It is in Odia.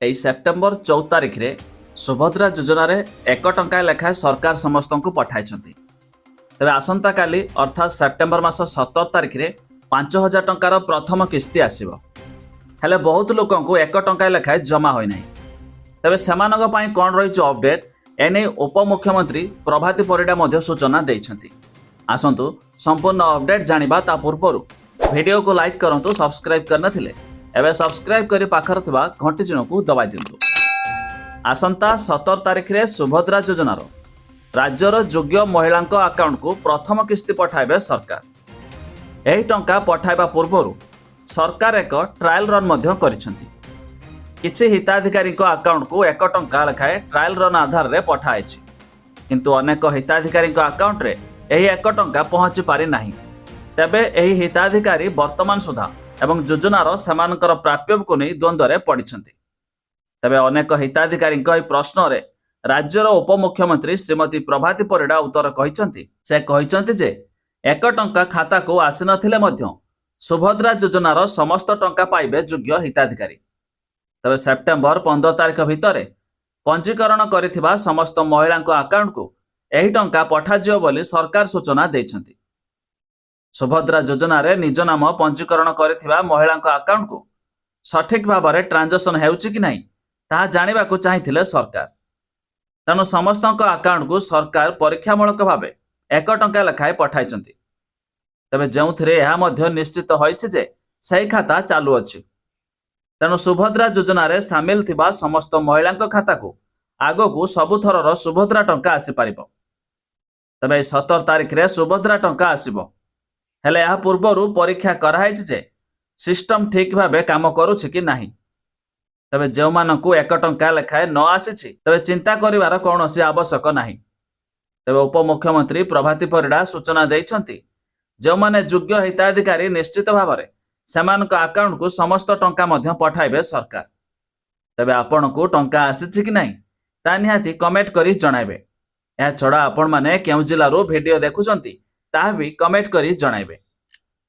এই ସେପ୍ଟେମ୍ବର 14 ତାରିଖରେ ସୁଭଦ୍ରା ଯୋଜନାରେ 1 ଟଙ୍କା ଲେଖାଏଁ ସରକାର ସମସ୍ତଙ୍କୁ ପଠାଇଛନ୍ତି। ତେବେ ଆସନ୍ତାକାଲି ଅର୍ଥାତ୍ ସେପ୍ଟେମ୍ବର ମାସ 17 ତାରିଖରେ 5,000 ଟଙ୍କାର ପ୍ରଥମ କିସ୍ତି ଆସିବ। ହେଲେ ବହୁତ ଲୋକଙ୍କୁ 1 ଟଙ୍କା ଲେଖାଏଁ ଜମା ହୋଇନାହିଁ। ତେବେ ସେମାନଙ୍କ ପାଇଁ କ'ଣ ରହିଛି ଅପଡେଟ୍, ଏନେଇ ଉପମୁଖ୍ୟମନ୍ତ୍ରୀ ପ୍ରଭାତୀ ପରିଡ଼ା ମଧ୍ୟ ସୂଚନା ଦେଇଛନ୍ତି। ଆସନ୍ତୁ ସମ୍ପୂର୍ଣ୍ଣ ଅପଡେଟ୍ ଜାଣିବା। ତା ପୂର୍ବରୁ ଭିଡ଼ିଓକୁ ଲାଇକ୍ କରନ୍ତୁ, ସବସ୍କ୍ରାଇବ୍ କରିନଥିଲେ ଏବେ ସବସ୍କ୍ରାଇବ୍ କରି ପାଖରେ ଥିବା ଘଣ୍ଟି ଚିହ୍ନକୁ ଦବାଇ ଦିଅନ୍ତୁ। ଆସନ୍ତା 17 ତାରିଖରେ ସୁଭଦ୍ରା ଯୋଜନାର ରାଜ୍ୟର ଯୋଗ୍ୟ ମହିଳାଙ୍କ ଆକାଉଣ୍ଟକୁ ପ୍ରଥମ କିସ୍ତି ପଠାଇବେ ସରକାର। ଏହି ଟଙ୍କା ପଠାଇବା ପୂର୍ବରୁ ସରକାର ଏକ ଟ୍ରାଏଲ୍ ରନ୍ ମଧ୍ୟ କରିଛନ୍ତି। କିଛି ହିତାଧିକାରୀଙ୍କ ଆକାଉଣ୍ଟକୁ 1 ଟଙ୍କା ଲେଖାଏଁ ଟ୍ରାଏଲ୍ ରନ୍ ଆଧାରରେ ପଠାଯାଇଛି, କିନ୍ତୁ ଅନେକ ହିତାଧିକାରୀଙ୍କ ଆକାଉଣ୍ଟରେ ଏହି 1 ଟଙ୍କା ପହଞ୍ଚି ପାରିନାହିଁ। ତେବେ ଏହି ହିତାଧିକାରୀ ବର୍ତ୍ତମାନ ସୁଦ୍ଧା ଏବଂ ଯୋଜନାର ସେମାନଙ୍କର ପ୍ରାପ୍ୟକୁ ନେଇ ଦ୍ୱନ୍ଦ୍ୱରେ ପଡ଼ିଛନ୍ତି। ତେବେ ଅନେକ ହିତାଧିକାରୀଙ୍କ ଏହି ପ୍ରଶ୍ନରେ ରାଜ୍ୟର ଉପମୁଖ୍ୟମନ୍ତ୍ରୀ ଶ୍ରୀମତୀ ପ୍ରଭାତୀ ପରିଡ଼ା ଉତ୍ତର କହିଛନ୍ତି। ସେ କହିଛନ୍ତି ଯେ 1 ଟଙ୍କା ଖାତାକୁ ଆସିନଥିଲେ ମଧ୍ୟ ସୁଭଦ୍ରା ଯୋଜନାର ସମସ୍ତ ଟଙ୍କା ପାଇବେ ଯୋଗ୍ୟ ହିତାଧିକାରୀ। ତେବେ ସେପ୍ଟେମ୍ବର 15 ତାରିଖ ଭିତରେ ପଞ୍ଜୀକରଣ କରିଥିବା ସମସ୍ତ ମହିଳାଙ୍କ ଆକାଉଣ୍ଟକୁ ଏହି ଟଙ୍କା ପଠାଯିବ ବୋଲି ସରକାର ସୂଚନା ଦେଇଛନ୍ତି। ସୁଭଦ୍ରା ଯୋଜନାରେ ନିଜ ନାମ ପଞ୍ଜୀକରଣ କରିଥିବା ମହିଳାଙ୍କ ଆକାଉଣ୍ଟକୁ ସଠିକ୍ ଭାବରେ ଟ୍ରାଞ୍ଜାକ୍ସନ୍ ହେଉଛି କି ନାହିଁ ତାହା ଜାଣିବାକୁ ଚାହିଁଥିଲେ ସରକାର। ତେଣୁ ସମସ୍ତଙ୍କ ଆକାଉଣ୍ଟକୁ ସରକାର ପରୀକ୍ଷାମୂଳକ ଭାବେ 1 ଟଙ୍କା ଲେଖାଏଁ ପଠାଇଛନ୍ତି। ତେବେ ଯେଉଁଥିରେ ଏହା ମଧ୍ୟ ନିଶ୍ଚିତ ହୋଇଛି ଯେ ସେହି ଖାତା ଚାଲୁଅଛି। ତେଣୁ ସୁଭଦ୍ରା ଯୋଜନାରେ ସାମିଲ ଥିବା ସମସ୍ତ ମହିଳାଙ୍କ ଖାତାକୁ ଆଗକୁ ସବୁଥରର ସୁଭଦ୍ରା ଟଙ୍କା ଆସିପାରିବ। ତେବେ 17 ତାରିଖରେ ସୁଭଦ୍ରା ଟଙ୍କା ଆସିବ। ହେଲେ ଏହା ପୂର୍ବରୁ ପରୀକ୍ଷା କରାଯାଇଛି ଯେ ସିଷ୍ଟମ ଠିକ୍ ଭାବେ କାମ କରୁଛି କି ନାହିଁ। ତେବେ ଯେଉଁମାନଙ୍କୁ 1 ଟଙ୍କା ଲେଖାଏଁ ନ ଆସିଛି ତେବେ ଚିନ୍ତା କରିବାର କୌଣସି ଆବଶ୍ୟକ ନାହିଁ। ତେବେ ଉପମୁଖ୍ୟମନ୍ତ୍ରୀ ପ୍ରଭାତୀ ପରିଡ଼ା ସୂଚନା ଦେଇଛନ୍ତି, ଯେଉଁମାନେ ଯୋଗ୍ୟ ହିତାଧିକାରୀ ନିଶ୍ଚିତ ଭାବରେ ସେମାନଙ୍କ ଆକାଉଣ୍ଟକୁ ସମସ୍ତ ଟଙ୍କା ମଧ୍ୟ ପଠାଇବେ ସରକାର। ତେବେ ଆପଣଙ୍କୁ ଟଙ୍କା ଆସିଛି କି ନାହିଁ ତା ନିହାତି କମେଣ୍ଟ କରି ଜଣାଇବେ। ଏହାଛଡ଼ା ଆପଣମାନେ କେଉଁ ଜିଲ୍ଲାରୁ ଭିଡ଼ିଓ ଦେଖୁଛନ୍ତି ତାହା ବି କମେଣ୍ଟ କରି ଜଣାଇବେ।